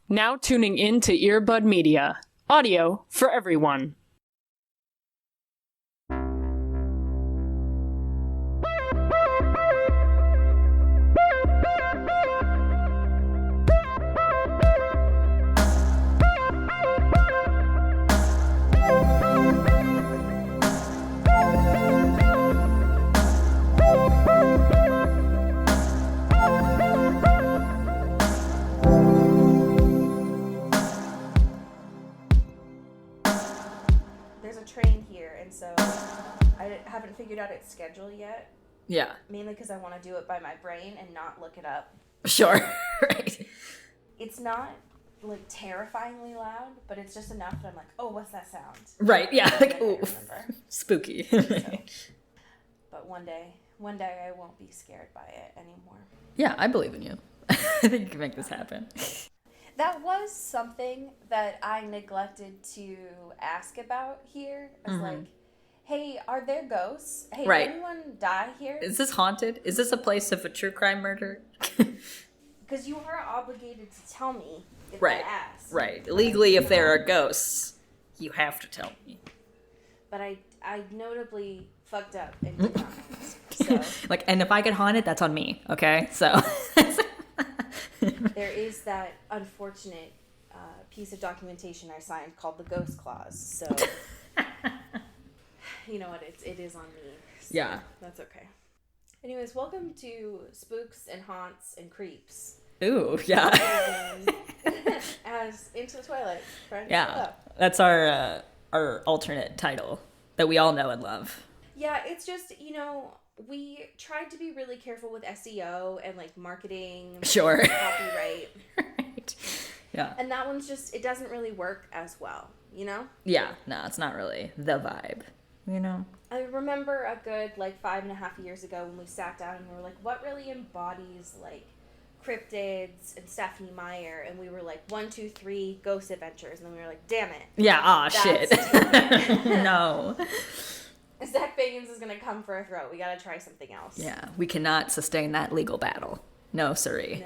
Now tuning in to Earbud Media. Audio for everyone. So I haven't figured out its schedule yet. Yeah. Mainly because I want to do it by my brain and not look it up. Sure. Right. It's not like terrifyingly loud, but it's just enough that I'm like, oh, what's that sound? Right. Yeah. Like, ooh, spooky. But one day I won't be scared by it anymore. Yeah, I believe in you. I think you can make this happen. That was something that I neglected to ask about here. I was like, hey, are there ghosts? Hey, right. Did anyone die here? Is this haunted? Is this a place of a true crime murder? Because you are obligated to tell me if right. I ask. Right. Legally, if there are ghosts, you have to tell me. But I notably fucked up and did not ask. So. Like, and if I get haunted, that's on me, okay? So... There is that unfortunate piece of documentation I signed called the Ghost Clause. So, you know what? It is on me. So yeah. That's okay. Anyways, welcome to Spooks and Haunts and Creeps. Ooh, yeah. As Into the Twilight. Yeah. That's our alternate title that we all know and love. Yeah, it's just, we tried to be really careful with SEO and like marketing, sure, copyright. Right. Yeah. And that one's just, it doesn't really work as well, Yeah, no, it's not really the vibe, I remember a good 5.5 years ago when we sat down and we were like, what really embodies cryptids and Stephanie Meyer? And we were like, 1, 2, 3 ghost adventures. And then we were like, damn it. Yeah, shit. No. Zach Bagans is going to come for our throat. We got to try something else. Yeah, we cannot sustain that legal battle. No, siree.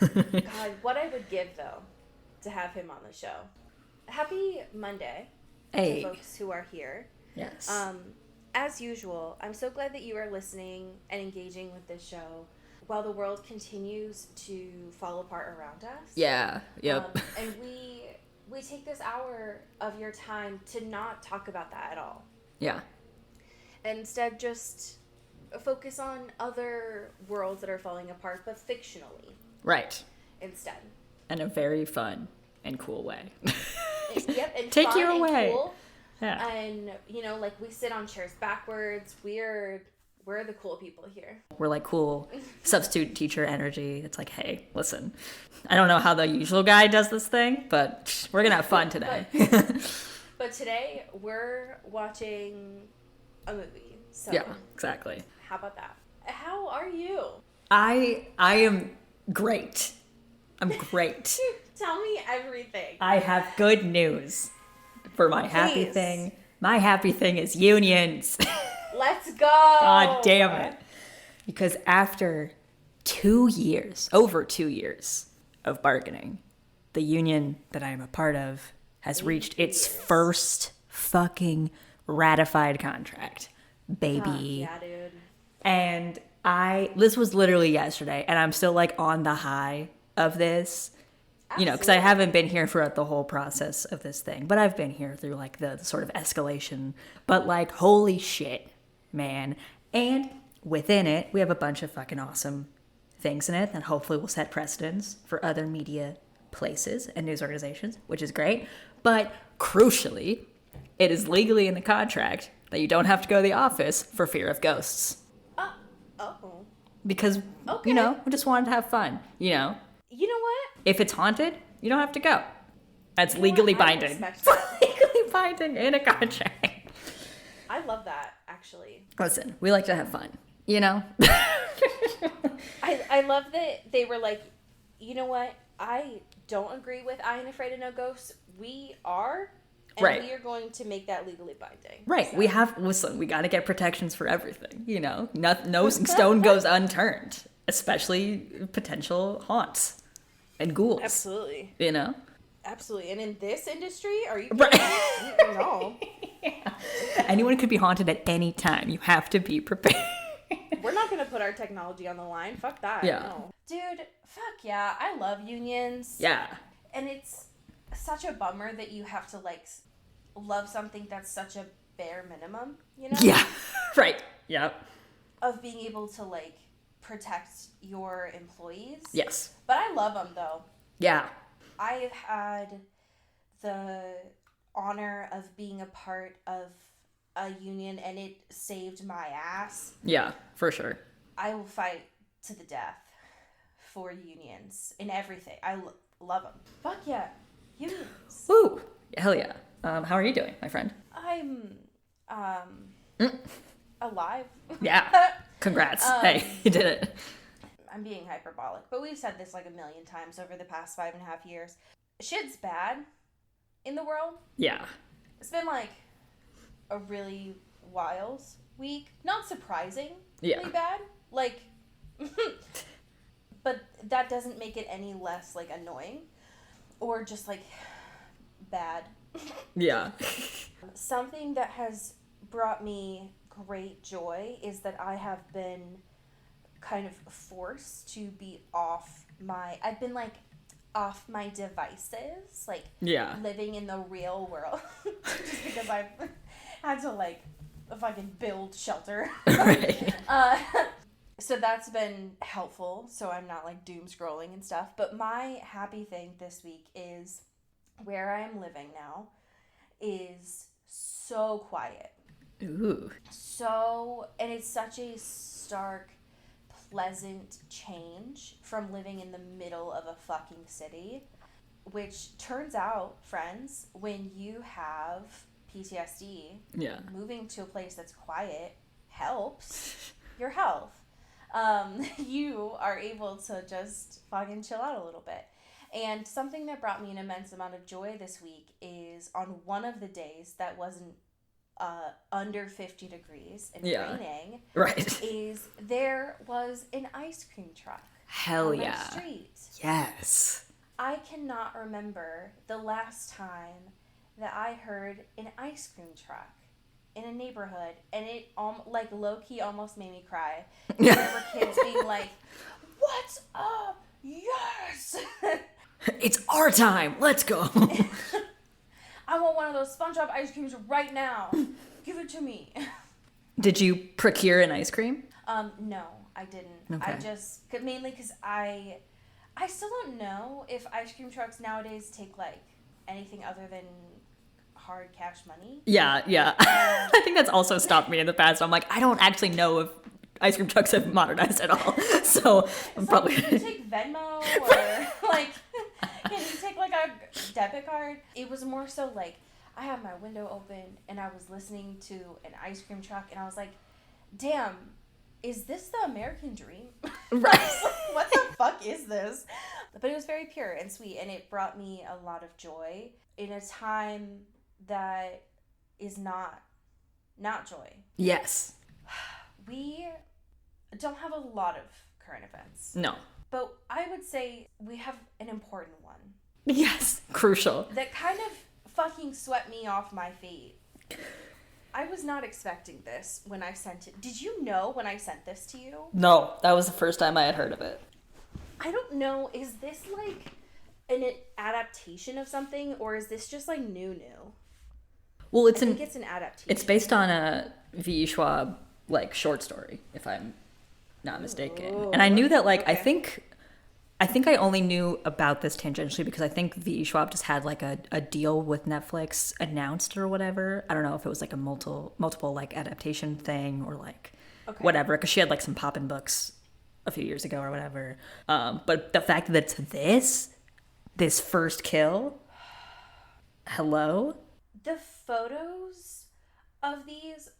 No. God, what I would give, though, to have him on the show. Happy Monday to folks who are here. Yes. As usual, I'm so glad that you are listening and engaging with this show while the world continues to fall apart around us. Yeah, yep. And we take this hour of your time to not talk about that at all. Yeah. Instead, just focus on other worlds that are falling apart, but fictionally. Right. Instead. In a very fun and cool way. Yep, and take fun you away. And cool. Yeah. And, we sit on chairs backwards. We're the cool people here. We're like cool substitute teacher energy. It's like, hey, listen, I don't know how the usual guy does this thing, but we're going to have fun today. But today, we're watching a movie. So yeah, exactly. How about that? How are you? I am great. I'm great. Tell me everything. I have good news for my happy thing. My happy thing is unions. Let's go. God damn it. Because after over 2 years of bargaining, the union that I am a part of has reached its first fucking ratified contract, baby. Yeah, dude. And this was literally yesterday, and I'm still on the high of this, because I haven't been here throughout the whole process of this thing, but I've been here through the sort of escalation. But holy shit, man. And within it, we have a bunch of fucking awesome things in it that hopefully will set precedents for other media places and news organizations, which is great. But crucially, it is legally in the contract that you don't have to go to the office for fear of ghosts. Oh. Because, we just wanted to have fun, You know what? If it's haunted, you don't have to go. That's legally binding. I respect that. Legally binding in a contract. I love that, actually. Listen, we like to have fun, I love that they were like, you know what? I don't agree with I Ain't Afraid of No Ghosts. We are. And we are going to make that legally binding. Right. So. We got to get protections for everything, No stone goes unturned, especially potential haunts. and ghouls. Absolutely. You know? Absolutely. And in this industry, are you Right. kidding me? No. Yeah. Anyone could be haunted at any time. You have to be prepared. We're not going to put our technology on the line. Fuck that. Yeah. No. Dude, fuck yeah. I love unions. Yeah. And it's such a bummer that you have to, like, love something that's such a bare minimum, you know? Yeah. Right. Yep. Of being able to, like, protect your employees. Yes. But I love them, though. Yeah. I've had the honor of being a part of a union, and it saved my ass. Yeah, for sure. I will fight to the death for unions in everything. I love them. Fuck yeah. Unions. Woo! Hell yeah. How are you doing, my friend? I'm, alive. Yeah. Congrats. Hey, you did it. I'm being hyperbolic, but we've said this like a million times over the past 5.5 years. Shit's bad in the world. Yeah. It's been like a really wild week. Not surprisingly bad. Like, but that doesn't make it any less like annoying or just like bad. Yeah. Something that has brought me great joy is that I have been kind of forced to be I've been like off my devices, like living in the real world just because I've had to like fucking build shelter. Right. So that's been helpful, so I'm not like doom scrolling and stuff. But my happy thing this week is where I am living now is so quiet. Ooh. And it's such a stark, pleasant change from living in the middle of a fucking city, which turns out, friends, when you have PTSD, moving to a place that's quiet helps your health. You are able to just fucking chill out a little bit. And something that brought me an immense amount of joy this week is on one of the days that wasn't under 50 degrees and raining, right, is there was an ice cream truck. Hell on yeah. my street. Yes. I cannot remember the last time that I heard an ice cream truck in a neighborhood, and it like low-key almost made me cry. There were kids being like, "What's up? Yes!" It's our time. Let's go. I want one of those SpongeBob ice creams right now. Give it to me. Did you procure an ice cream? No, I didn't. Okay. I just, mainly because I still don't know if ice cream trucks nowadays take like anything other than hard cash money. Yeah. I think that's also stopped me in the past. I'm like, I don't actually know if ice cream trucks have modernized at all. So I'm probably... Can you take Venmo or like, can you take like a debit card? It was more so like, I had my window open and I was listening to an ice cream truck and I was like, damn, is this the American dream? Right. What the fuck is this? But it was very pure and sweet, and it brought me a lot of joy in a time that is not joy. Yes. We don't have a lot of current events. No. But I would say we have an important one. Yes. Crucial. That kind of fucking swept me off my feet. I was not expecting this when I sent it. Did you know when I sent this to you? No, that was the first time I had heard of it. I don't know. Is this like an adaptation of something, or is this just like new? Well, I think it's an adaptation. It's based on a V. Schwab like short story, if I'm not mistaken. Ooh, and I knew that like okay. I think I only knew about this tangentially because I think V. Schwab just had like a deal with Netflix announced or whatever. I don't know if it was like a multiple like adaptation thing or like whatever, because she had like some poppin' books a few years ago or whatever. But the fact that it's this first kill, hello? The photos of these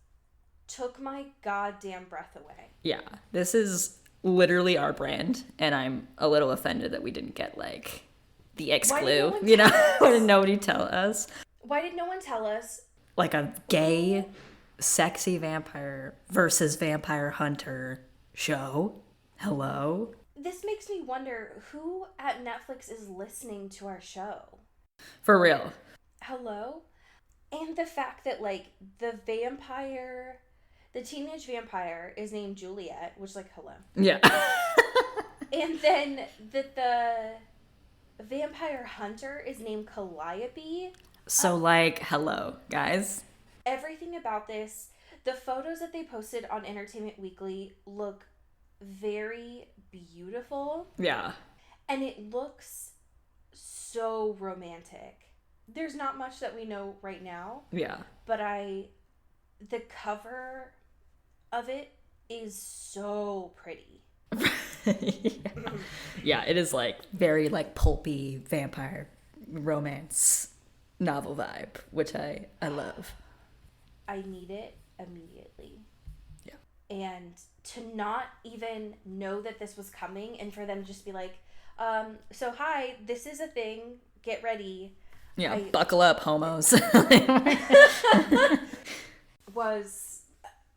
took my goddamn breath away. Yeah, this is literally our brand, and I'm a little offended that we didn't get like the exclu, why did nobody tell us? Why did no one tell us? Like a gay, sexy vampire versus vampire hunter show. Hello? this makes me wonder who at Netflix is listening to our show. For real. Hello? And the fact that, like, the teenage vampire is named Juliet, which, like, hello. Yeah. And then the vampire hunter is named Calliope. So, like, hello, guys. Everything about this, the photos that they posted on Entertainment Weekly look very beautiful. Yeah. And it looks so romantic. There's not much that we know right now. Yeah. But the cover of it is so pretty. Yeah, it is like very like pulpy vampire romance novel vibe, which I love. I need it immediately. Yeah. And to not even know that this was coming and for them to just be like, so hi, this is a thing, get ready. Yeah, buckle up, homos. Was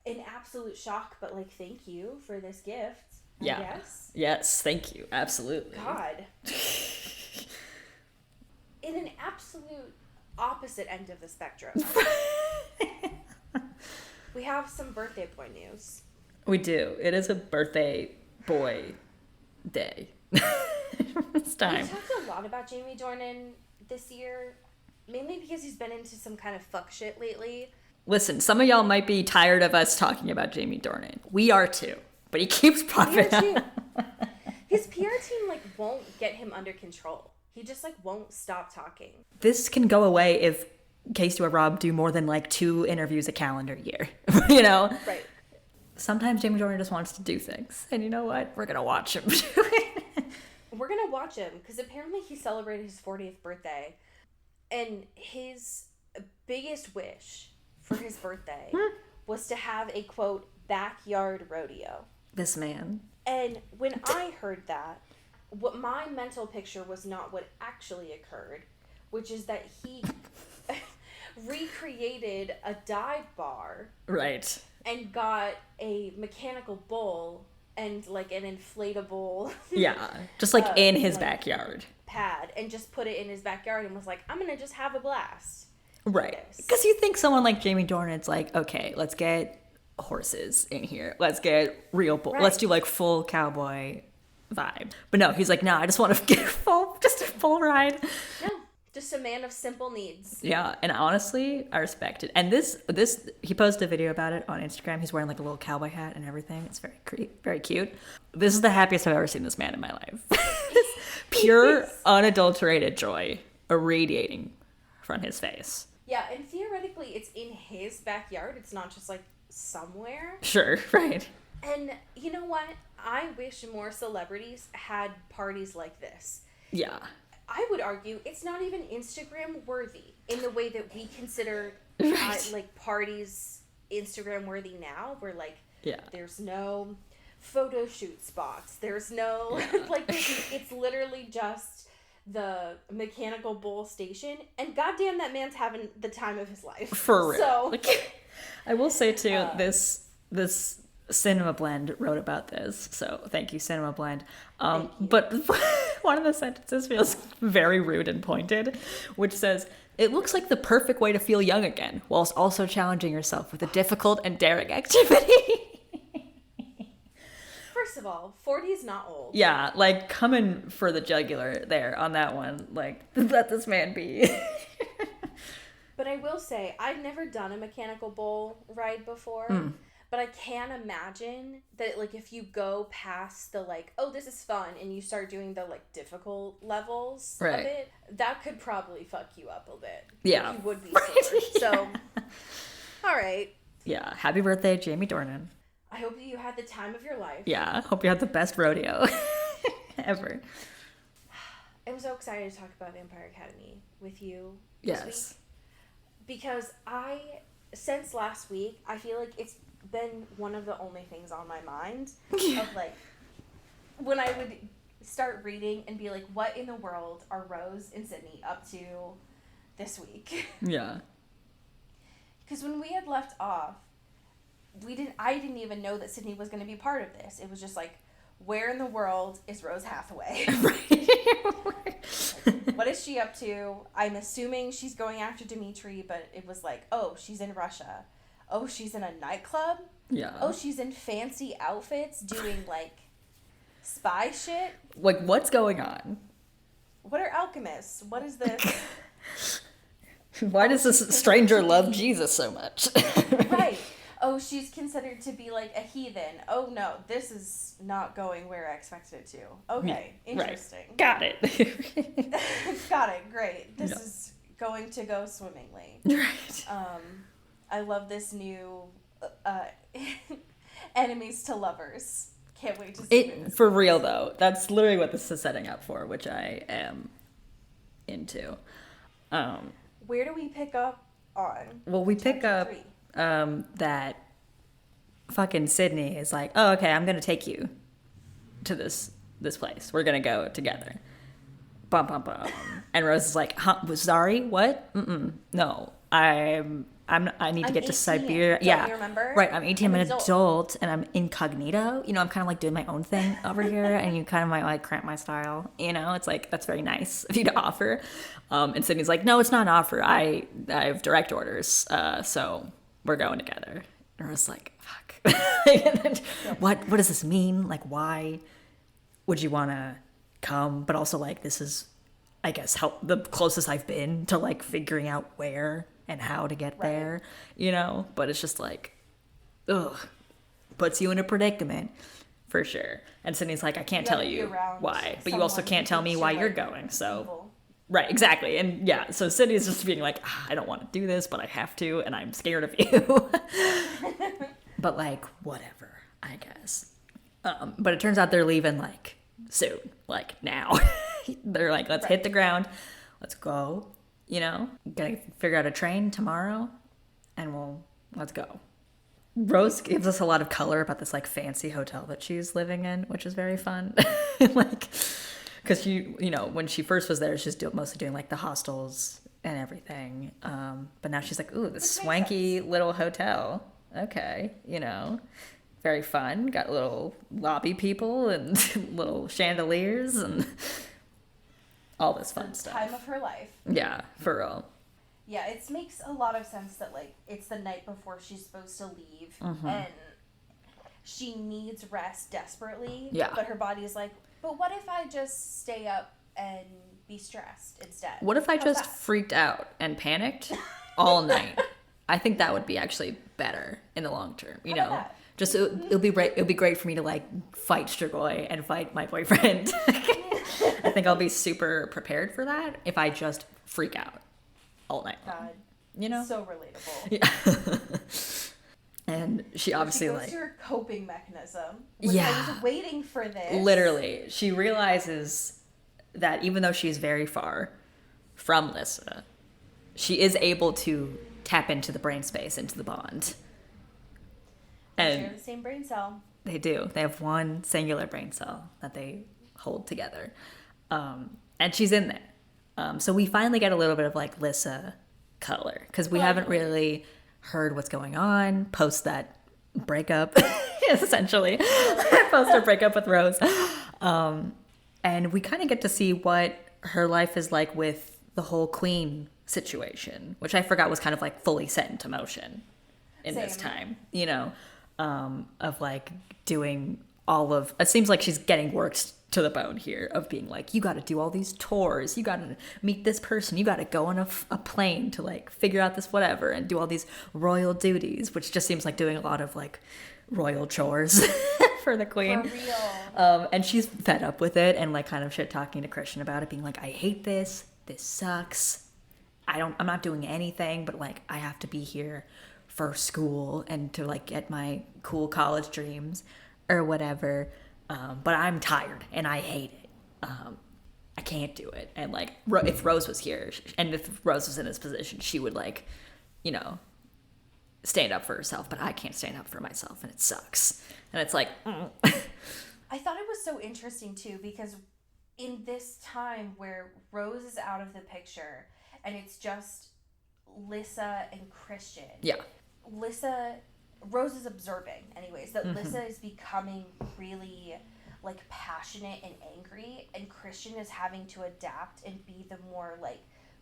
an absolute shock, but like, thank you for this gift. I guess. Yes, thank you. Absolutely. God. In an absolute opposite end of the spectrum. We have some birthday boy news. We do. It is a birthday boy day. It's time. We talked a lot about Jamie Dornan this year, mainly because he's been into some kind of fuck shit lately. Listen, some of y'all might be tired of us talking about Jamie Dornan. We are too. But he keeps popping up. His PR team, like, won't get him under control. He just, like, won't stop talking. This can go away if Casey or Rob do more than, like, 2 interviews a calendar year. You know? Right. Sometimes Jamie Dornan just wants to do things. And you know what? We're going to watch him do it. We're going to watch him, because apparently he celebrated his 40th birthday. And his biggest wish for his birthday was to have a, quote, backyard rodeo. This man. And when I heard that, what my mental picture was not what actually occurred, which is that he recreated a dive bar. Right. And got a mechanical bull and like an inflatable yeah, just like in his backyard pad, and just put it in his backyard and was like, I'm gonna just have a blast. Right. Because you think someone like Jamie Dornan's like, okay, let's get horses in here. Let's get real bull. Right. Let's do like full cowboy vibe. But no, he's like, no, I just want to get just a full ride. No, just a man of simple needs. Yeah, and honestly, I respect it. And this, he posted a video about it on Instagram. He's wearing like a little cowboy hat and everything. It's very cute. This is the happiest I've ever seen this man in my life. Pure, unadulterated joy irradiating from his face. Yeah, and theoretically, it's in his backyard. It's not just like somewhere. Sure, right. And you know what? I wish more celebrities had parties like this. Yeah. I would argue it's not even Instagram worthy in the way that we consider like parties Instagram worthy now, where like there's no photo shoot spots, there's no like it's literally just the mechanical bull station, and goddamn, that man's having the time of his life. For real. So like, I will say too, this Cinema Blend wrote about this, so thank you, Cinema Blend. Thank you. But one of the sentences feels very rude and pointed, which says, "It looks like the perfect way to feel young again, whilst also challenging yourself with a difficult and daring activity." First of all, 40 is not old. Yeah, like coming for the jugular there on that one. Like, let this man be. But I will say, I've never done a mechanical bull ride before. But I can imagine that, like, if you go past the, like, oh, this is fun, and you start doing the, like, difficult levels of it, that could probably fuck you up a bit. Yeah. You would be sore. So, all right. Yeah. Happy birthday, Jamie Dornan. I hope you had the time of your life. Yeah. Hope you had the best rodeo ever. I'm so excited to talk about Vampire Academy with you this week. Because since last week, I feel like it's been one of the only things on my mind of like when I would start reading and be like, what in the world are Rose and Sydney up to this week? Yeah. Because when we had left off, I didn't even know that Sydney was going to be part of this. It was just like, where in the world is Rose Hathaway? What is she up to? I'm assuming she's going after Dimitri, but it was like, oh, she's in Russia. Oh, she's in a nightclub? Yeah. Oh, she's in fancy outfits doing, like, spy shit? Like, what's going on? What are alchemists? What is this? Why does this stranger love Jesus so much? Right. Oh, she's considered to be like a heathen. Oh no, this is not going where I expected it to. Okay, interesting. Right. Got it. Got it. Great. This is going to go swimmingly. Right. I love this new enemies to lovers. Can't wait to see it. For real though, that's literally what this is setting up for, which I am into. Where do we pick up on? Well, we pick up that fucking Sydney is like, oh, okay, I'm gonna take you to this place. We're gonna go together. Bum bum bum. And Rose is like, huh, sorry, what? No, I need to get to Siberia. Don't you remember? Right. I'm 18. I'm an adult, and I'm incognito. You know, I'm kind of like doing my own thing over here, and you kind of might like cramp my style. You know, it's like that's very nice of you to offer. And Sydney's like, no, it's not an offer. I have direct orders, so we're going together. And I was like, fuck. What does this mean? Like, why would you want to come? But also, like, this is, I guess, the closest I've been to like figuring out where and how to get there, you know? But it's just like, ugh, puts you in a predicament for sure. And Sydney's like, I can't tell you why, but you also can't tell me why you're going. So, evil. Right, exactly. And yeah, so Sydney's just being like, I don't want to do this, but I have to, and I'm scared of you. But like, whatever, I guess. But it turns out they're leaving like soon, like now. They're like, let's hit the ground, let's go. You know, gonna figure out a train tomorrow, and let's go. Rose gives us a lot of color about this like fancy hotel that she's living in, which is very fun. Like, because you know, when she first was there, she's mostly doing like the hostels and everything. But now she's like, ooh, this swanky little hotel. Okay, you know, very fun. Got little lobby people and little chandeliers and all this fun stuff. Time of her life. Yeah, for real. Yeah, it makes a lot of sense that like it's the night before she's supposed to leave, and she needs rest desperately. Yeah. But her body is like, but what if I just stay up and be stressed instead? What if I just freaked out and panicked all night? I think that would be actually better in the long term. You know, just it'll be great for me to like fight Strigoi and fight my boyfriend. I think I'll be super prepared for that if I just freak out all night long. God, you know, so relatable. Yeah. And she obviously goes like to her coping mechanism. I was waiting for this. Literally, she realizes that even though she's very far from Lissa, she is able to tap into the brain space, into the bond. And they share the same brain cell. They do. They have one singular brain cell that they hold together. And she's in there. So we finally get a little bit of like Lissa color because we haven't really heard what's going on post that breakup, essentially. Post her breakup with Rose. And we kind of get to see what her life is like with the whole queen situation, which I forgot was kind of like fully set into motion in this time, you know, of like doing all of, it seems like she's getting worked to the bone here of being like, you got to do all these tours, you got to meet this person, you got to go on a plane to like figure out this whatever and do all these royal duties, which just seems like doing a lot of like royal chores for the queen. For real. And she's fed up with it and like kind of shit talking to Christian about it, being like, I hate this sucks, I'm not doing anything, but like I have to be here for school and to like get my cool college dreams or whatever. But I'm tired and I hate it. I can't do it. And like, if Rose was here and if Rose was in this position, she would like, you know, stand up for herself, but I can't stand up for myself and it sucks. And it's like, I thought it was so interesting too, because in this time where Rose is out of the picture and it's just Lissa and Christian. Yeah. Rose is observing anyways, that Lissa is becoming really like passionate and angry, and Christian is having to adapt and be the more like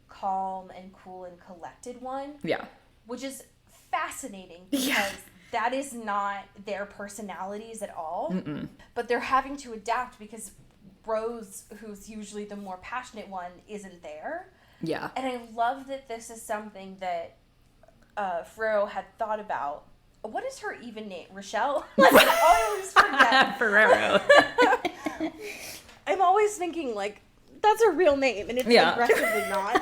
calm and cool and collected one. Yeah. Which is fascinating because that is not their personalities at all. Mm-mm. But they're having to adapt because Rose, who's usually the more passionate one, isn't there. Yeah. And I love that this is something that Ferrero had thought about. What is her even name? Rochelle? Like, I always forget. Ferrero. I'm always thinking, like, that's a real name, and it's aggressively not.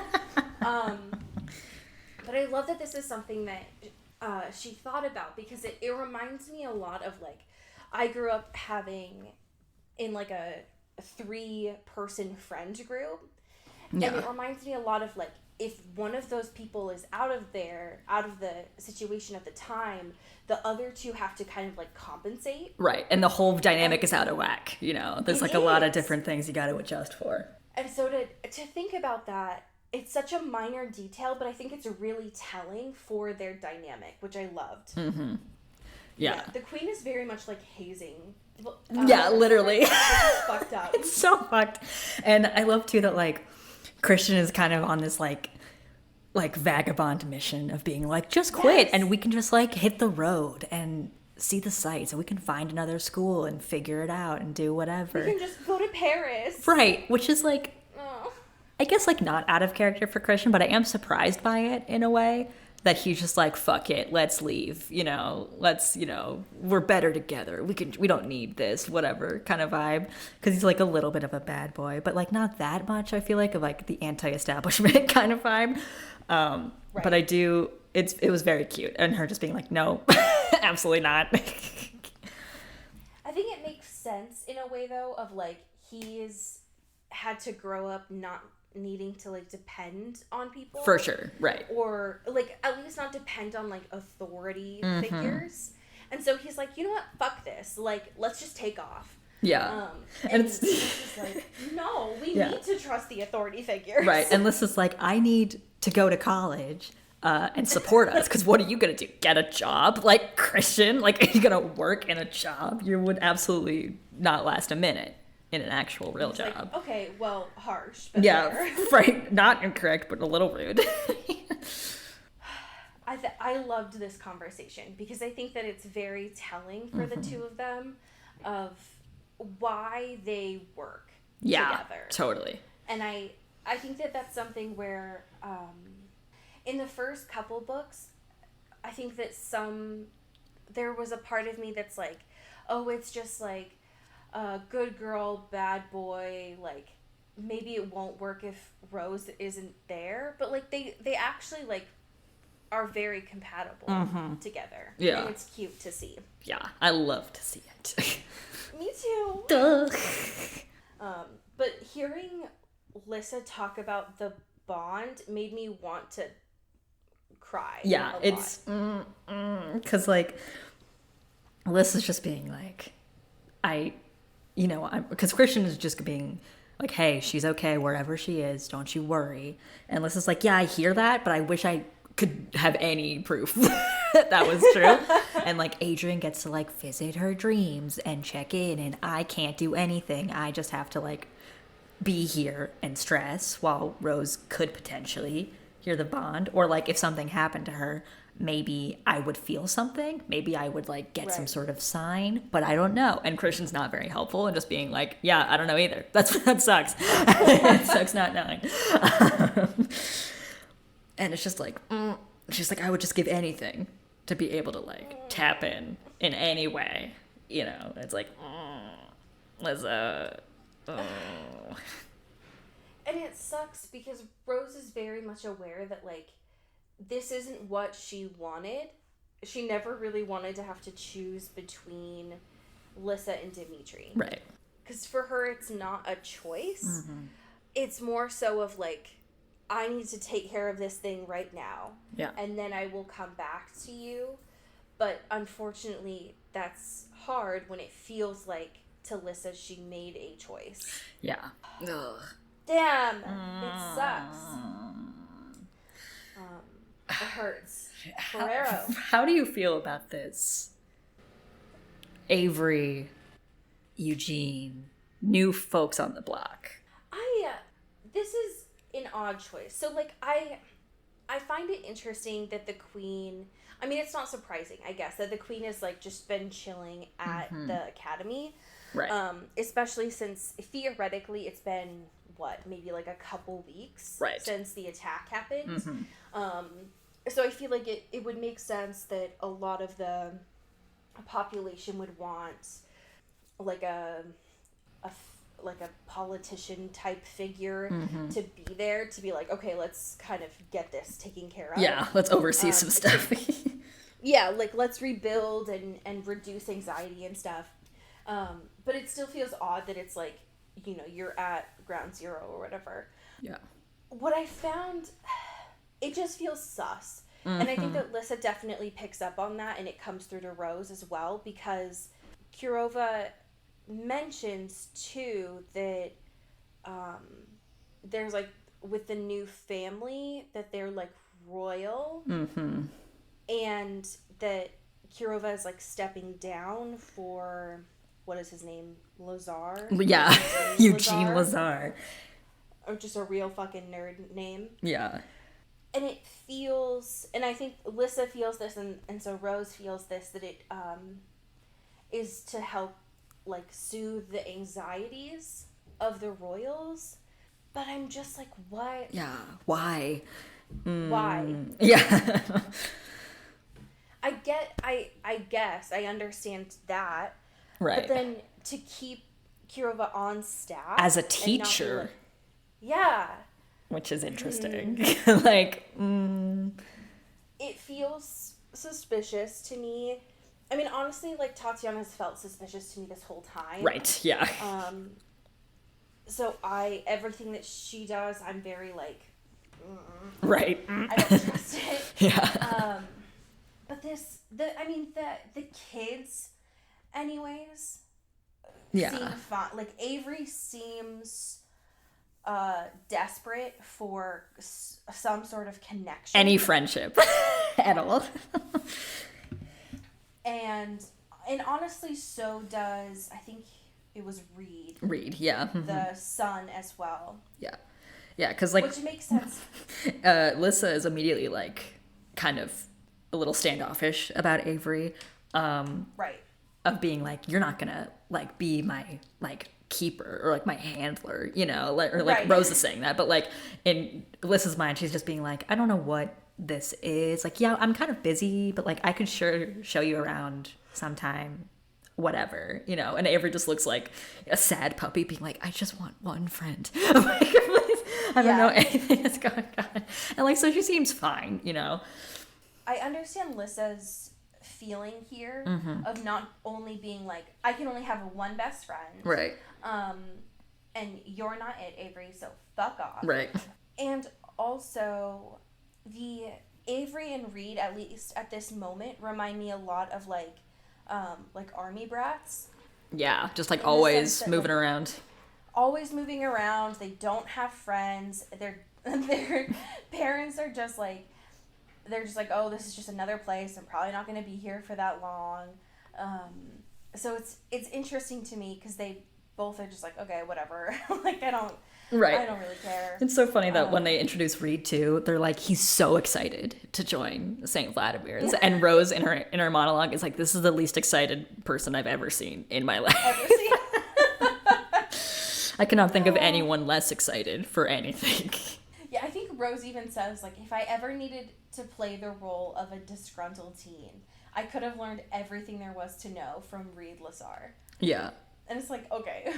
But I love that this is something that she thought about, because it reminds me a lot of, like, I grew up having in, like, a 3-person friend group. Yeah. And it reminds me a lot of, like, if one of those people is out of the situation at the time, the other two have to kind of, like, compensate. Right. And the whole dynamic is out of whack. You know, there's like a lot of different things you got to adjust for. And so to think about that, it's such a minor detail, but I think it's really telling for their dynamic, which I loved. Mm-hmm. Yeah. The queen is very much like hazing. Yeah, literally. It's fucked up. It's so fucked. And I love too that like Christian is kind of on this like vagabond mission of being like, just quit and we can just like hit the road and see the sights and we can find another school and figure it out and do whatever. We can just go to Paris. Right, which is like, I guess like not out of character for Christian, but I am surprised by it in a way that he's just like, fuck it, let's leave, we're better together. We don't need this, whatever kind of vibe. Because he's like a little bit of a bad boy, but like not that much, I feel like, of like the anti-establishment kind of vibe. Right. But it was very cute. And her just being like, no, absolutely not. I think it makes sense in a way though of like, he's had to grow up not needing to like depend on people for sure, right, or like at least not depend on like authority figures, and so he's like, you know what, fuck this, like let's just take off. And it's like, no, we need to trust the authority figures, right? And this is like, I need to go to college and support us, because what are you gonna do, get a job? Like, Christian, like, are you gonna work in a job? You would absolutely not last a minute in an actual real job. Like, okay, well, harsh, but right, not incorrect, but a little rude. I loved this conversation because I think that it's very telling for the two of them of why they work together. Totally. And I think that that's something where in the first couple books, I think that there was a part of me that's like, oh, it's just like good girl, bad boy, like maybe it won't work if Rose isn't there, but like they actually like are very compatible together. Yeah. And it's cute to see. Yeah, I love to see it. Me too. Duh. But hearing Lissa talk about the bond made me want to cry. Yeah, it's because like Lissa's just being like, because Christian is just being like, hey, she's okay wherever she is, don't you worry. And Lissa's like, yeah, I hear that, but I wish I could have any proof that was true. And like Adrian gets to like visit her dreams and check in, and I can't do anything. I just have to like be here and stress, while Rose could potentially hear the bond, or like if something happened to her, maybe I would feel something. Maybe I would like get some sort of sign, but I don't know. And Christian's not very helpful and just being like, yeah, I don't know either. That sucks. It sucks not knowing. And it's just like, she's like, I would just give anything to be able to like tap in any way. It's like, Lizzo. And it sucks because Rose is very much aware that like, this isn't what she wanted. She never really wanted to have to choose between Lissa and Dimitri. Right. Because for her, it's not a choice. Mm-hmm. It's more so of like, I need to take care of this thing right now. Yeah. And then I will come back to you. But unfortunately, that's hard when it feels like to Lissa she made a choice. Yeah. Ugh. Damn. It sucks. It hurts. Ferrero. How do you feel about this? Avery Eugene. New folks on the block. This is an odd choice. So, like, I find it interesting that the queen, I mean, it's not surprising, I guess, that the queen has, like, just been chilling at the academy. Right. Especially since, theoretically, it's been, maybe, like, a couple weeks since the attack happened. So I feel like it would make sense that a lot of the population would want, like, a politician type figure to be there, to be like, okay, let's kind of get this taken care of. Yeah, let's oversee some stuff. Yeah, like, let's rebuild and reduce anxiety and stuff. But it still feels odd that it's like, you know, you're at ground zero or whatever. Yeah. What I found, it just feels sus. And I think that Lissa definitely picks up on that, and it comes through to Rose as well, because Kurova mentions too that there's, like, with the new family, that they're, like, royal, and that Kurova is, like, stepping down for, what is his name, Lazar? Yeah, Eugene Lazar. Or just a real fucking nerd name. Yeah. And it feels, and I think Lissa feels this, and so Rose feels this, that it is to help, like, soothe the anxieties of the royals. But I'm just like, what? Yeah, why? Why? Yeah. I guess I understand that. Right. But then to keep Kurova on staff as a teacher. Like, yeah. Which is interesting. Like, It feels suspicious to me. I mean, honestly, like, Tatiana's felt suspicious to me this whole time. Right, yeah. So everything that she does, I'm very, like, right. I don't trust it. Yeah. But the kids, anyways, seem fine. Like, Avery seems desperate for some sort of connection. Any friendship at all. And honestly, so does, I think it was Reed. Reed, yeah. The son as well. Yeah. Yeah, because, like... Which makes sense. Lissa is immediately, like, kind of a little standoffish about Avery. Right. Of being like, you're not gonna, like, be my, like, keeper or, like, my handler, you know? Or, like, right. Rose is saying that. But, like, in Lissa's mind, she's just being like, I don't know what this is. Like, yeah, I'm kind of busy, but, like, I could sure show you around sometime, whatever, you know? And Avery just looks like a sad puppy being like, I just want one friend. I'm like, please, I don't know anything that's going on. And, like, so she seems fine, you know? I understand Lissa's feeling here of not only being like, I can only have one best friend. Right. And you're not it, Avery, so fuck off. Right. And also, the Avery and Reed, at least at this moment, remind me a lot of, like army brats. Yeah, just, like, always moving around. Always moving around. They don't have friends. Their parents are just like, they're just like, oh, this is just another place. I'm probably not going to be here for that long. So it's interesting to me because they both are just like, okay, whatever. Like, I don't really care. It's so funny that when they introduce Reed too, they're like, he's so excited to join St. Vladimir's. Yeah. And Rose in her monologue is like, this is the least excited person I've ever seen in my life. I cannot think of anyone less excited for anything. Yeah, I think Rose even says, like, if I ever needed to play the role of a disgruntled teen, I could have learned everything there was to know from Reed Lazar. Yeah. And it's like, okay.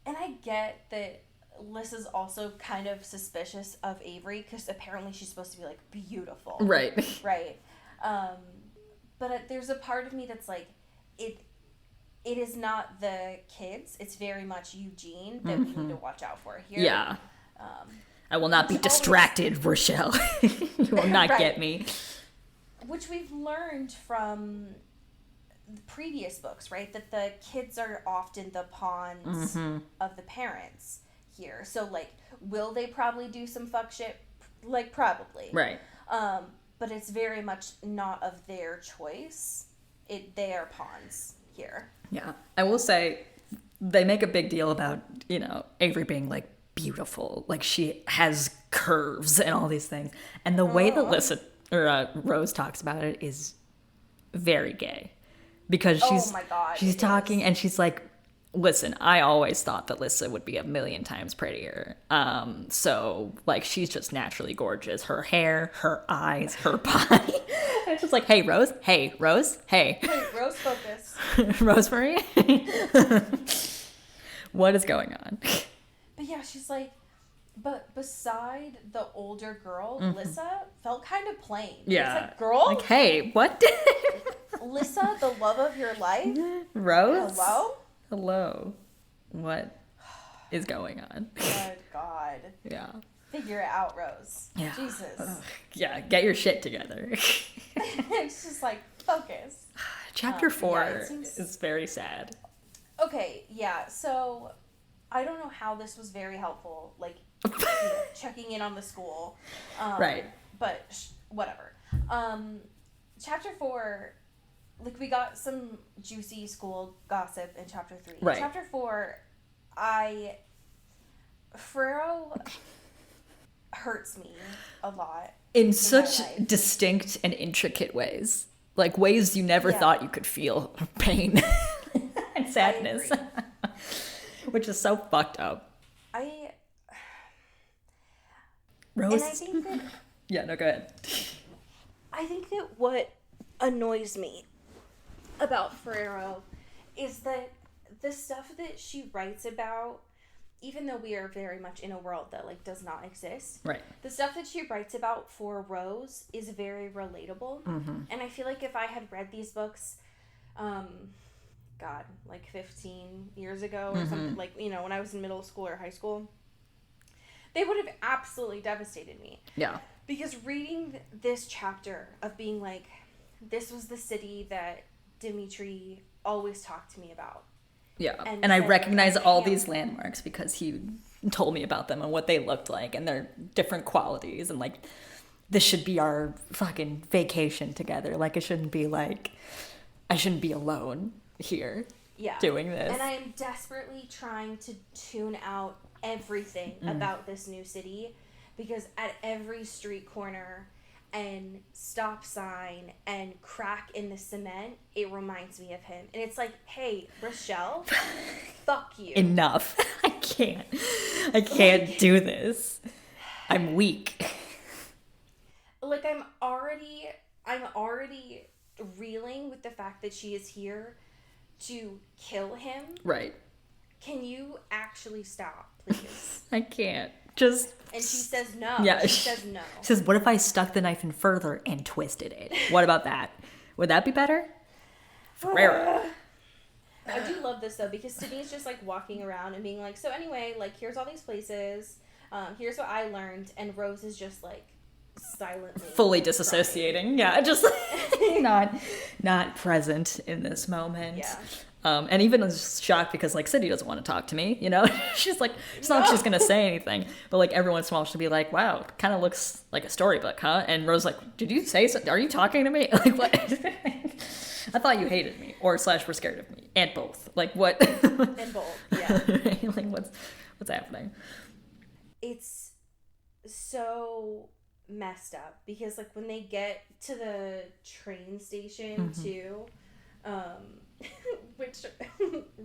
And I get that Lissa's also kind of suspicious of Avery, because apparently she's supposed to be, like, beautiful. Right. Right. But there's a part of me that's like, it is not the kids. It's very much Eugene that we need to watch out for here. Yeah. I will not be distracted, Rochelle. You will not get me. Which we've learned from the previous books, right? That the kids are often the pawns of the parents here. So, like, will they probably do some fuck shit? Like, probably. Right. But it's very much not of their choice. They are pawns. here. Yeah. I will say they make a big deal about, Avery being like beautiful. Like she has curves and all these things. And the way that Rose talks about it is very gay. Because Oh my God, she's it talking is. and she's like, listen, I always thought that Lissa would be a million times prettier. So like she's just naturally gorgeous. Her hair, her eyes, her body. And it's just like, hey Rose, hey. Hey, Rose focus. Rosemary. What is going on? But yeah, she's like, but beside the older girl, Lissa felt kind of plain. Yeah. It's like, girl, Like, hey, what? Lissa, the love of your life. Rose? Hello? What is going on? Good God. Yeah. Figure it out, Rose. Yeah. Jesus. Yeah, get your shit together. It's just like, focus. Chapter 4 it seems... is very sad. Okay, yeah, so I don't know how this was very helpful, like, checking in on the school. Right. But whatever. Chapter 4, like, we got some juicy school gossip in Chapter 3. Right. Chapter 4, Ferrero hurts me a lot. In such distinct and intricate ways. Like ways you never thought you could feel pain and sadness. Which is so fucked up. Rose? And I think that... Yeah, no, go ahead. I think that what annoys me about Ferrero is that the stuff that she writes about, even though we are very much in a world that like does not exist, Right. the stuff that she writes about for Rose is very relatable. Mm-hmm. And I feel like if I had read these books, like 15 years ago or something, like, when I was in middle school or high school, they would have absolutely devastated me. Yeah. Because reading this chapter of being like, this was the city that Dimitri always talked to me about. Yeah. And And I said, recognize all yeah. these landmarks because he told me about them and what they looked like and their different qualities. And like, this should be our fucking vacation together. Like, it shouldn't be like, I shouldn't be alone here doing this. And I am desperately trying to tune out everything about this new city, because at every street corner and stop sign and crack in the cement, it reminds me of him. And it's like, hey, Rochelle, fuck you. Enough. I can't do this. I'm weak. Like, I'm already reeling with the fact that she is here to kill him. Right. Can you actually stop, please? I can't. Just... And she says no. Yeah. She says no. She says, what if I stuck the knife in further and twisted it? What about that? Would that be better? Ferrero. I do love this, though, because Sydney's just, like, walking around and being like, so anyway, like, here's all these places. Here's what I learned. And Rose is just, like, silently Fully disassociating. Yeah, just not present in this moment. Yeah. And even was shocked because like Sydney doesn't want to talk to me, she's like, it's not like she's gonna say anything, but like every once in a while she'll be like, wow, kind of looks like a storybook, huh? And Rose's like, did you say something? Are you talking to me? Like, what? I thought you hated me or / were scared of me, and both. Like, what? And both, yeah. Like, what's happening? It's so messed up because like when they get to the train station too, which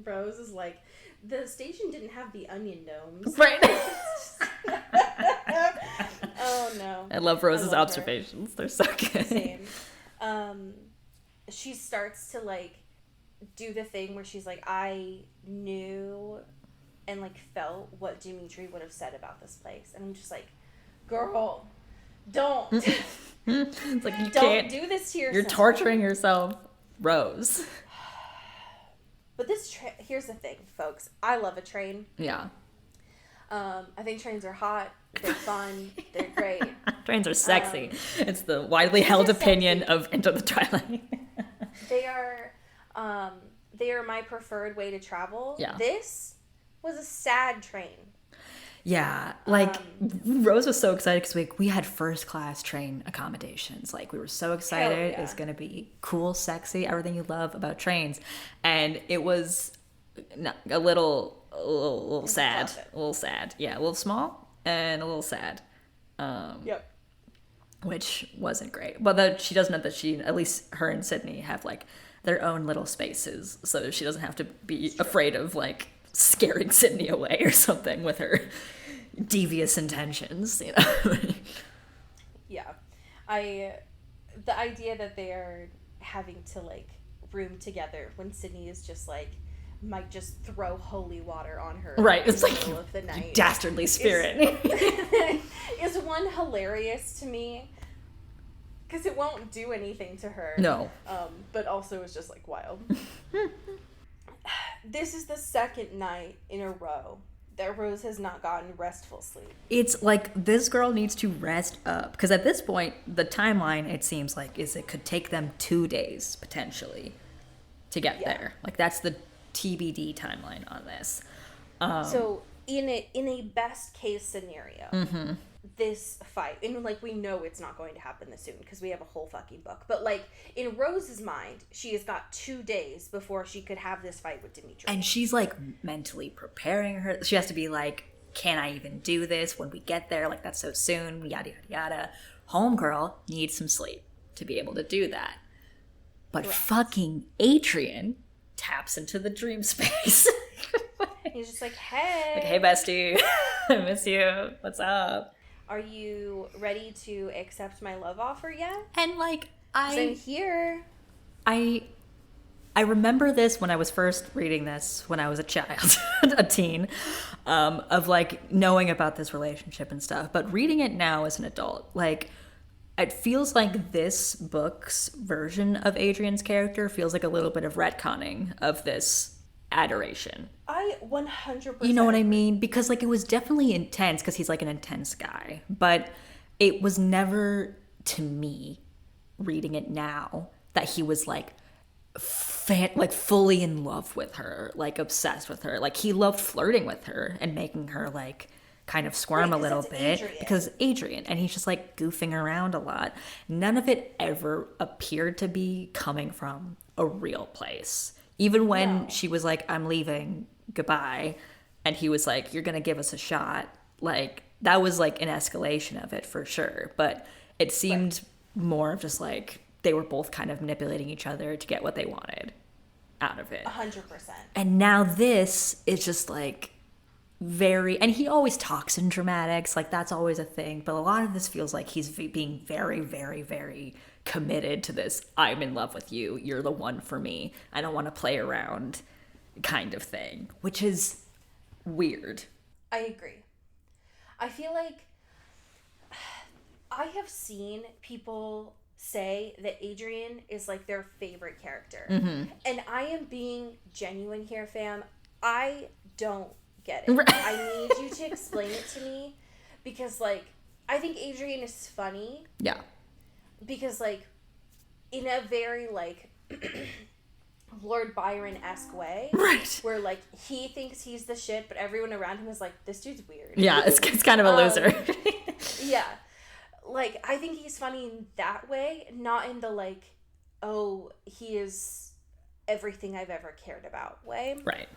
Rose is like, the station didn't have the onion domes. Right. Oh no. I love Rose's observations. They're so good. Same. She starts to like do the thing where she's like, I knew and like felt what Dimitri would have said about this place. And I'm just like, girl, don't. It's like, you don't can't do this to yourself. You're torturing yourself, Rose. But here's the thing, folks. I love a train. Yeah. I think trains are hot. They're fun. They're great. Trains are sexy. It's the widely held opinion of Into the Twilight. They are my preferred way to travel. Yeah. This was a sad train. Yeah, like Rose was so excited because we had first class train accommodations. Like we were so excited. yeah. It's gonna be cool, sexy, everything you love about trains, and it was a little sad, a little sad. Yeah, a little small and a little sad. Yep. Which wasn't great. But she does know that at least her and Sydney have like their own little spaces, so she doesn't have to be afraid of like scaring Sydney away or something with her devious intentions, you know. Yeah. The idea that they are having to like room together when Sydney is just like might just throw holy water on her Right, in it's the like middle of the night dastardly spirit. is one hilarious to me because it won't do anything to her. No. But also is just like wild. This is the second night in a row that Rose has not gotten restful sleep. It's like this girl needs to rest up because at this point the timeline, it seems like, is it could take them 2 days potentially to get there. Like that's the TBD timeline on this. So in a best case scenario, this fight, and like we know it's not going to happen this soon because we have a whole fucking book, but like in Rose's mind, she has got 2 days before she could have this fight with Dimitri. And she's like mentally preparing her. She has to be like, can I even do this when we get there? Like that's so soon, yada yada yada. Homegirl needs some sleep to be able to do that. But fucking Adrian taps into the dream space. He's just like, hey. Like, hey bestie, I miss you. What's up? Are you ready to accept my love offer yet? And like I'm here. I remember this when I was first reading this when I was a child, a teen, of like knowing about this relationship and stuff. But reading it now as an adult, like it feels like this book's version of Adrian's character feels like a little bit of retconning of this adoration. I 100%. You know what I mean? Because like it was definitely intense because he's like an intense guy, but it was never, to me, reading it now, that he was like like fully in love with her, like obsessed with her. Like he loved flirting with her and making her like kind of squirm a little bit because Adrian, and he's just like goofing around a lot. None of it ever appeared to be coming from a real place. Even when she was like, I'm leaving, goodbye, and he was like, you're gonna give us a shot, like that was like an escalation of it for sure. But it seemed more of just like they were both kind of manipulating each other to get what they wanted out of it. 100%. And now this is just like very, and he always talks in dramatics, like that's always a thing, but a lot of this feels like he's being very, very, very committed to this, I'm in love with you, you're the one for me, I don't want to play around kind of thing, which is weird. I agree. I feel like I have seen people say that Adrian is like their favorite character. And I am being genuine here, fam. I don't get it. I need you to explain it to me because like I think Adrian is funny. Yeah. Because like in a very like Lord Byron-esque way. Right. Where like he thinks he's the shit, but everyone around him is like, this dude's weird. Yeah, it's kind of a loser. Yeah. Like I think he's funny in that way, not in the like, oh, he is everything I've ever cared about way. Right.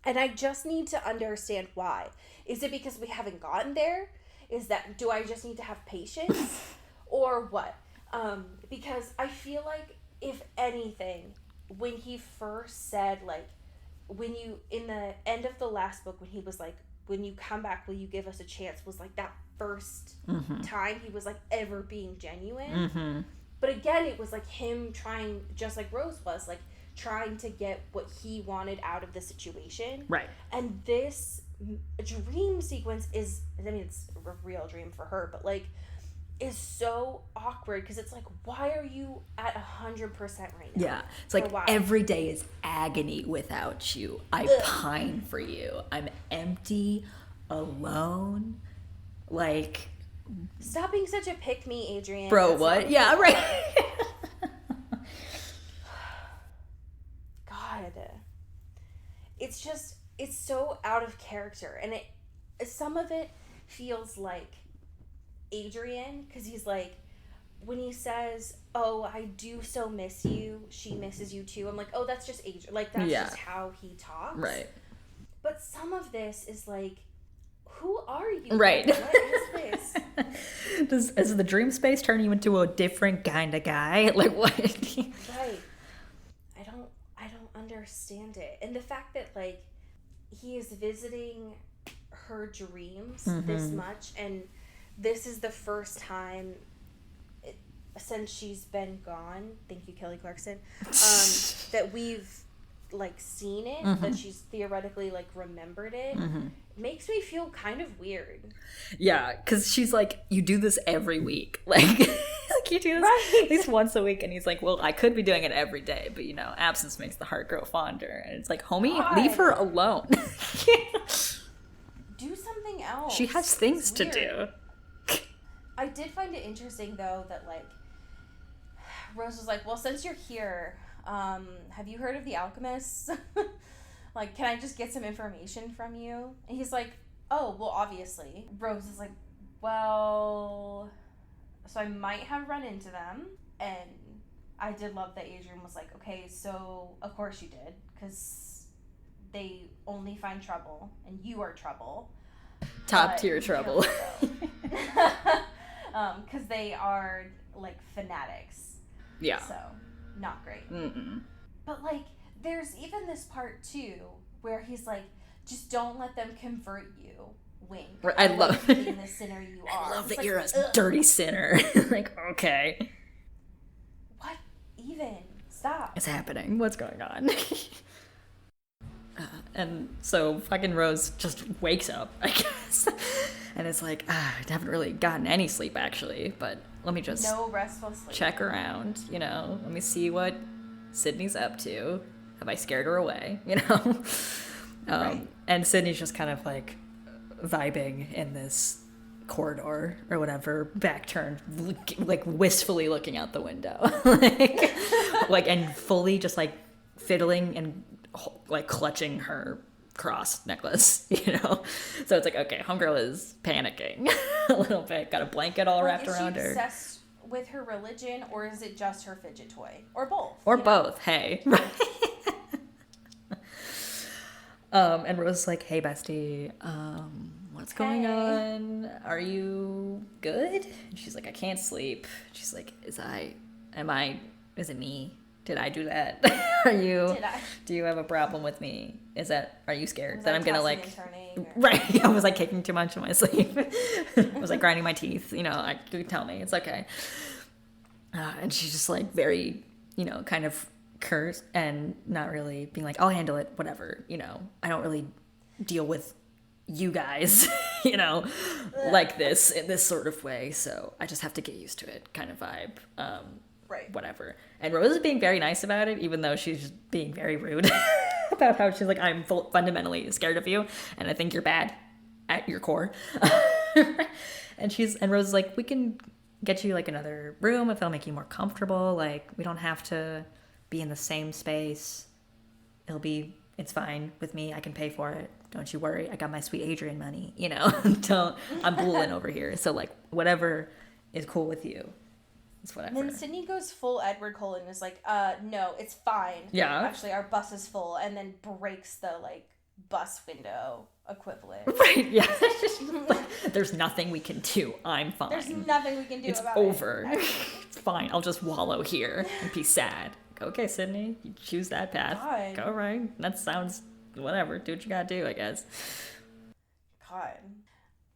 And I just need to understand why. Is it because we haven't gotten there? Do I just need to have patience? Or what? Because I feel like, if anything, when he first said, like, in the end of the last book, when he was like, when you come back, will you give us a chance, was like that first time he was like ever being genuine. But again, it was like him trying, just like Rose was, like, trying to get what he wanted out of the situation. Right. And this dream sequence is, I mean, it's a real dream for her, but like, is so awkward because it's like, why are you at 100% right now? Yeah. It's like every day is agony without you. I pine for you. I'm empty, alone. Like, stop being such a pick-me, Adrian. Bro, that's what? Yeah, right. God. It's just, it's so out of character. And some of it feels like Adrian, because he's like, when he says, "Oh, I do so miss you," she misses you too. I'm like, oh, that's just Adrian. Like, that's just how he talks. Right. But some of this is like, who are you? Right. Like, what is this? Is the dream space turning you into a different kind of guy? Like, what? Right. I don't understand it. And the fact that, like, he is visiting her dreams this much, and this is the first time since she's been gone, thank you, Kelly Clarkson, that we've, like, seen it, that she's theoretically, like, remembered it. Makes me feel kind of weird. Yeah, because she's like, you do this every week. Like, you do this at least once a week. And he's like, well, I could be doing it every day. But, absence makes the heart grow fonder. And it's like, homie, leave her alone. Do something else. She has things to do. I did find it interesting, though, that, like, Rose was like, well, since you're here, have you heard of the alchemists? Like, can I just get some information from you? And he's like, oh, well, obviously. Rose is like, well, so I might have run into them. And I did love that Adrian was like, okay, so of course you did, because they only find trouble, and you are trouble. Top tier trouble. Because they are, like, fanatics. Yeah. So, not great. Mm-mm. But, like, there's even this part, too, where he's like, just don't let them convert you. Wink. I love being the sinner you are. I love that like, you're a dirty sinner. Like, okay. What even? Stop. It's happening. What's going on? And so fucking Rose just wakes up, I guess. And it's like, I haven't really gotten any sleep, actually. But let me just no restful sleep. Check around, Let me see what Sydney's up to. Have I scared her away, Right. And Sydney's just kind of, like, vibing in this corridor or whatever, back turned, like, wistfully looking out the window. like, and fully just, like, fiddling and, like, clutching her cross necklace, So it's like, okay, homegirl is panicking a little bit. Got a blanket all wrapped around her. Is she obsessed with her religion, or is it just her fidget toy? Or both? Or both, hey. And Rose is like, hey, bestie, what's going on? Are you good? And she's like, I can't sleep. She's like, is it me? Did I do that? Do you have a problem with me? Are you scared that I'm gonna, like, right? I was, like, kicking too much in my sleep. I was, like, grinding my teeth, you tell me, it's okay. And she's just, like, very, kind of curt and not really being like, I'll handle it, whatever, I don't really deal with you guys, like this, in this sort of way, so I just have to get used to it, kind of vibe. Right. Whatever. And Rose is being very nice about it, even though she's just being very rude about how she's like, I'm fundamentally scared of you, and I think you're bad at your core. And Rose is like, we can get you, like, another room if it'll make you more comfortable. Like, we don't have to be in the same space. It's fine with me. I can pay for it. Don't you worry. I got my sweet Adrian money, I'm booling over here. So, like, whatever is cool with you. Whatever. And then Sydney goes full Edward Cullen and is like, no, it's fine. Yeah. Actually, our bus is full, and then breaks the, like, bus window equivalent. Right, yeah. Like, there's nothing we can do. I'm fine. There's nothing we can do about it. It's over. It. It's fine. I'll just wallow here and be sad. Okay, Sydney, you choose that path. God. Go right. That sounds whatever. Do what you gotta do, I guess. God.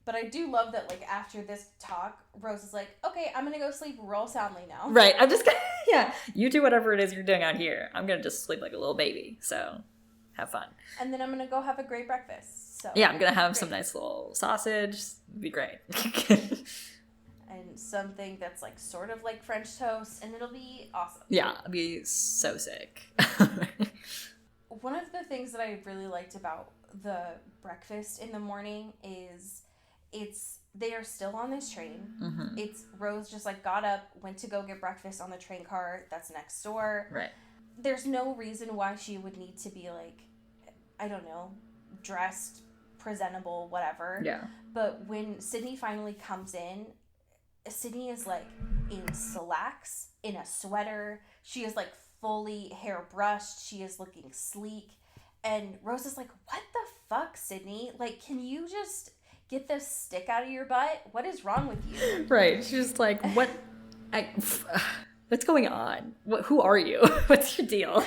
But I do love that, like, after this talk, Rose is like, okay, I'm gonna go sleep real soundly now. Right. I'm just gonna, yeah, you do whatever it is you're doing out here. I'm gonna just sleep like a little baby. So, have fun. And then I'm gonna go have a great breakfast. So yeah, I'm gonna have some nice little sausage. It'll be great. And something that's, like, sort of like French toast, and it'll be awesome. Yeah, I'll be so sick. One of the things that I really liked about the breakfast in the morning is they are still on this train. Mm-hmm. It's Rose just, like, got up, went to go get breakfast on the train car that's next door. Right. There's no reason why she would need to be, like, I don't know, dressed presentable, whatever. Yeah. But when Sydney finally comes in, Sydney is like in slacks, in a sweater. She is like fully hair brushed. She is looking sleek. And Rose is like, what the fuck, Sydney? Like, can you just get this stick out of your butt? What is wrong with you? Right. She's just like, what's going on? Who are you? What's your deal?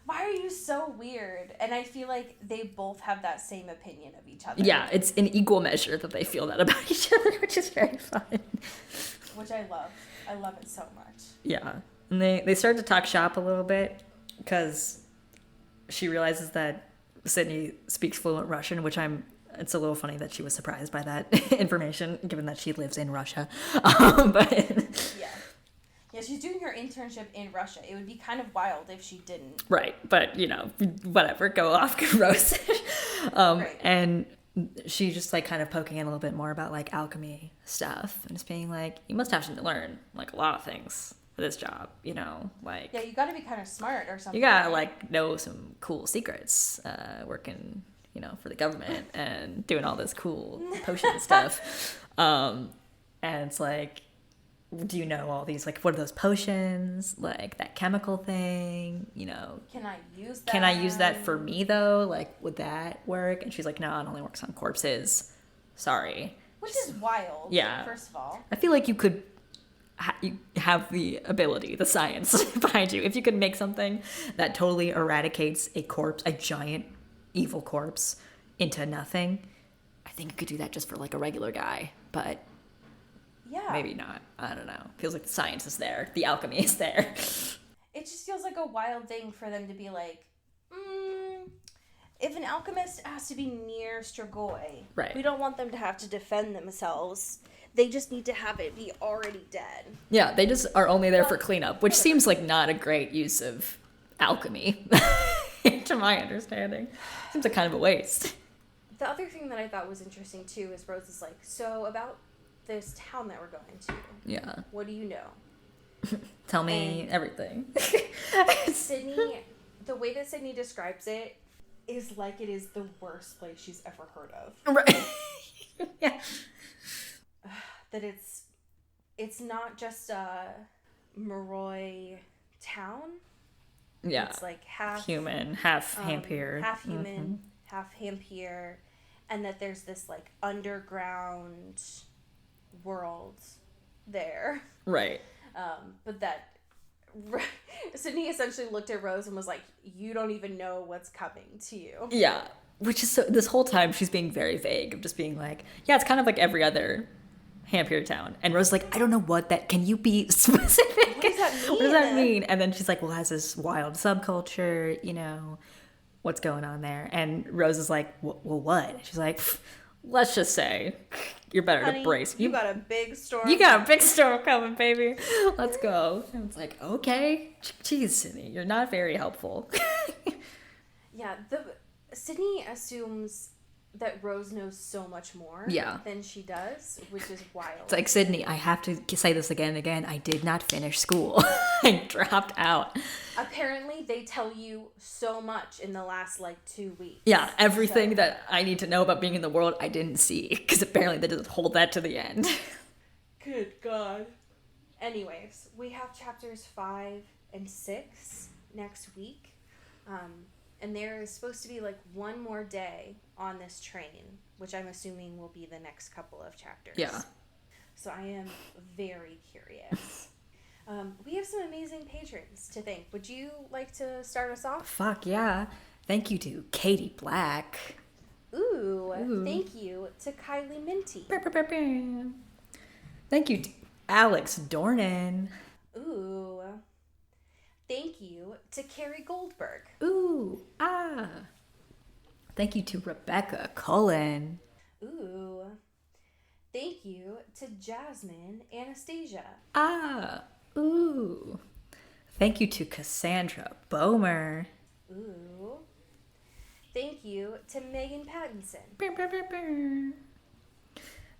Why are you so weird? And I feel like they both have that same opinion of each other. Yeah, it's in equal measure that they feel that about each other, which is very fun. Which I love. I love it so much. Yeah. And they start to talk shop a little bit because she realizes that Sydney speaks fluent Russian, which it's a little funny that she was surprised by that information, given that she lives in Russia. But yeah. Yeah, she's doing her internship in Russia. It would be kind of wild if she didn't. Right, but, whatever, go off, Rose. Right. And she just, like, kind of poking in a little bit more about, like, alchemy stuff. And just being like, you must have to learn, like, a lot of things for this job, like... Yeah, you gotta be kind of smart or something. You gotta, like, know some cool secrets, working, for the government and doing all this cool potion stuff. And it's like... Do you know all these, like, what are those potions? Like, that chemical thing, Can I use that? Can I use that for me, though? Like, would that work? And she's like, no, it only works on corpses. Sorry. Which is wild, yeah. First of all. I feel like you could you have the ability, the science behind you. If you could make something that totally eradicates a corpse, a giant evil corpse, into nothing, I think you could do that just for, like, a regular guy. But... yeah. Maybe not. I don't know. Feels like the science is there. The alchemy is there. It just feels like a wild thing for them to be like, if an alchemist has to be near Strigoi, right. we don't want them to have to defend themselves. They just need to have it be already dead. Yeah, they just are only there for cleanup, which seems like not a great use of alchemy, to my understanding. Seems like kind of a waste. The other thing that I thought was interesting, too, is Rose is like, so about this town that we're going to. Yeah. What do you know? Tell me everything. Sydney, the way that Sydney describes it is like it is the worst place she's ever heard of. Right. Yeah. That it's not just a Moroi town. Yeah. It's like half human, half Hampier. Half human, half Hampier. And that there's this, like, underground world there. Right. But that Sydney essentially looked at Rose and was like, you don't even know what's coming to you. Yeah. Which is so, this whole time she's being very vague of just being like, yeah, it's kind of like every other Hampier town. And Rose is like, I don't know what that, can you be specific? What does that mean? What does that mean? And then she's like, well, it has this wild subculture, what's going on there? And Rose is like, well, what? She's like, let's just say you're better Honey, to brace. You got a big storm. You got a big storm coming, baby. Let's go. And it's like, okay. Jeez, Sydney, you're not very helpful. Yeah, Sydney assumes that Rose knows so much more than she does, which is wild. It's like, Sydney, I have to say this again and again. I did not finish school. I dropped out. Apparently, they tell you so much in the last, 2 weeks. Yeah, everything that I need to know about being in the world, I didn't see. Because apparently they just hold that to the end. Good God. Anyways, we have chapters 5 and 6 next week. And there is supposed to be, one more day on this train, which I'm assuming will be the next couple of chapters. Yeah. So I am very curious. We have some amazing patrons to thank. Would you like to start us off? Fuck yeah. Thank you to Katie Black. Ooh. Thank you to Kylie Minty. Thank you to Alex Dornan. Ooh. Thank you to Carrie Goldberg. Ooh. Ah. Thank you to Rebecca Cullen. Ooh. Thank you to Jasmine Anastasia. Ah. Ooh. Thank you to Cassandra Bomer. Ooh. Thank you to Megan Pattinson.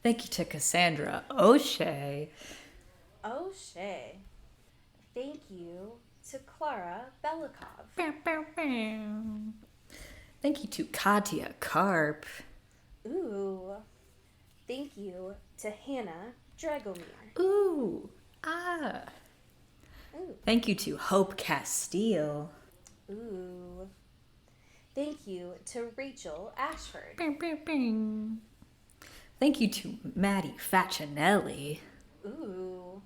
Thank you to Cassandra O'Shea. O'Shea. Thank you to Clara Belikov. Thank you to Katya Karp. Ooh. Thank you to Hannah Dragomir. Ooh. Ah. Ooh. Thank you to Hope Castile. Ooh. Thank you to Rachel Ashford. Bing, bing, bing. Thank you to Maddie Facinelli. Ooh.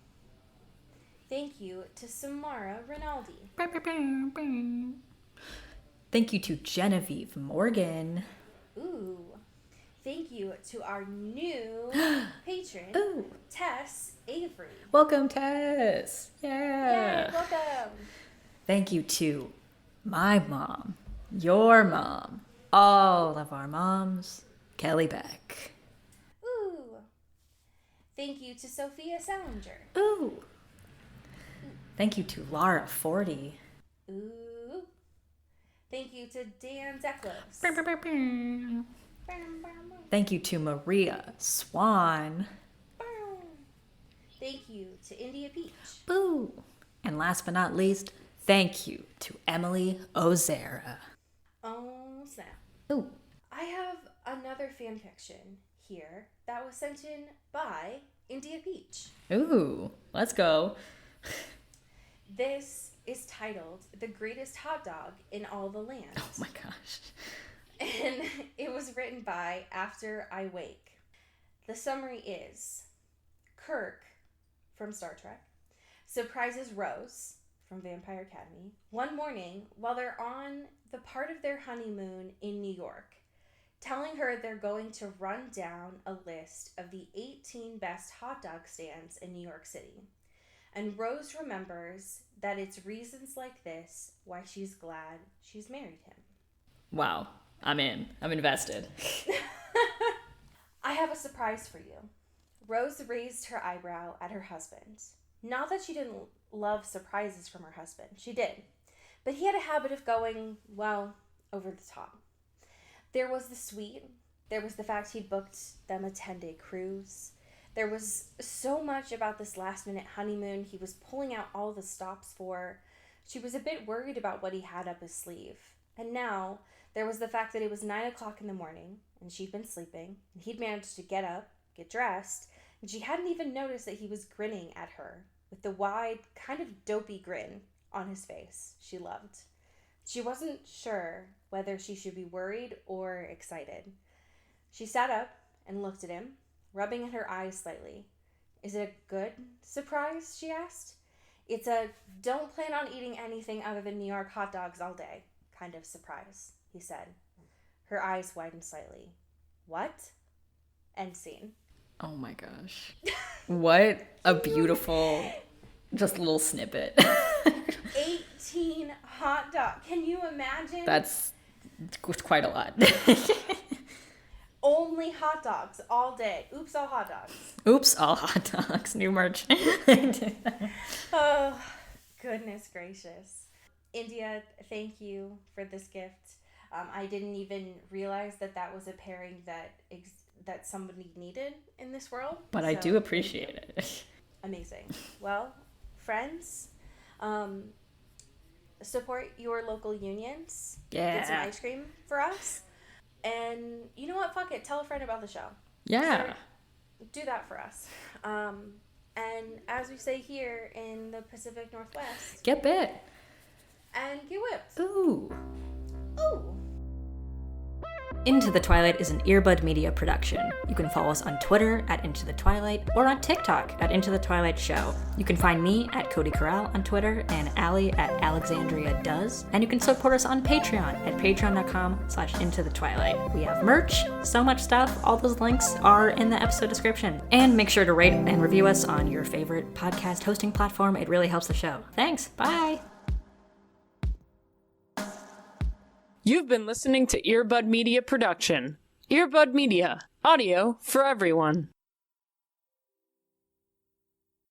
Thank you to Samara Rinaldi. Bing, bing, bing, bing. Thank you to Genevieve Morgan. Ooh. Thank you to our new patron, Ooh. Tess Avery. Welcome, Tess. Yeah. Yay, welcome. Thank you to my mom, your mom, all of our moms, Kelly Beck. Ooh. Thank you to Sophia Salinger. Ooh. Thank you to Lara Forty. Ooh. Thank you to Dan Zeklos. Bing, bing, bing, bing. Thank you to Maria Swan. Thank you to India Peach. Boo. And last but not least, thank you to Emily Ozera. Oh, snap. Ooh. I have another fan fiction here that was sent in by India Peach. Ooh. Let's go. This is titled The Greatest Hot Dog in All the Land. Oh my gosh. And it was written by After I Wake. The summary is Kirk from Star Trek surprises Rose from Vampire Academy one morning while they're on the part of their honeymoon in New York, telling her they're going to run down a list of the 18 best hot dog stands in New York City. And Rose remembers that it's reasons like this why she's glad she's married him. Wow. I'm in. I'm invested. I have a surprise for you. Rose raised her eyebrow at her husband. Not that she didn't love surprises from her husband. She did. But he had a habit of going, well, over the top. There was the sweet. There was the fact he booked them a 10-day cruise. There was so much about this last-minute honeymoon he was pulling out all the stops for. She was a bit worried about what he had up his sleeve. And now there was the fact that it was 9 o'clock in the morning, and she'd been sleeping, and he'd managed to get up, get dressed, and she hadn't even noticed that he was grinning at her with the wide, kind of dopey grin on his face she loved. She wasn't sure whether she should be worried or excited. She sat up and looked at him, rubbing at her eyes slightly. Is it a good surprise, she asked. It's a don't plan on eating anything other than New York hot dogs all day kind of surprise, he said. Her eyes widened slightly. What? End scene. Oh my gosh. What a beautiful, just little snippet. 18 hot dogs. Can you imagine? That's quite a lot. Only hot dogs all day. Oops, all hot dogs. Oops, all hot dogs. New merch. Oh, goodness gracious. India, thank you for this gift. I didn't even realize that that was a pairing that somebody needed in this world. But I do appreciate it. Amazing. Well, friends, support your local unions. Yeah. Get some ice cream for us. And you know what? Fuck it. Tell a friend about the show. Yeah. Do that for us. And as we say here in the Pacific Northwest, Get bit. and get whipped. Ooh. Ooh. Into the Twilight is an Earbud Media production. You can follow us on Twitter at Into the Twilight or on TikTok at Into the Twilight Show. You can find me at Cody Corral on Twitter and Allie at Alexandria Does. And you can support us on Patreon at patreon.com/Into the Twilight. We have merch, so much stuff. All those links are in the episode description. And make sure to rate and review us on your favorite podcast hosting platform. It really helps the show. Thanks. Bye. You've been listening to Earbud Media Production. Earbud Media, audio for everyone.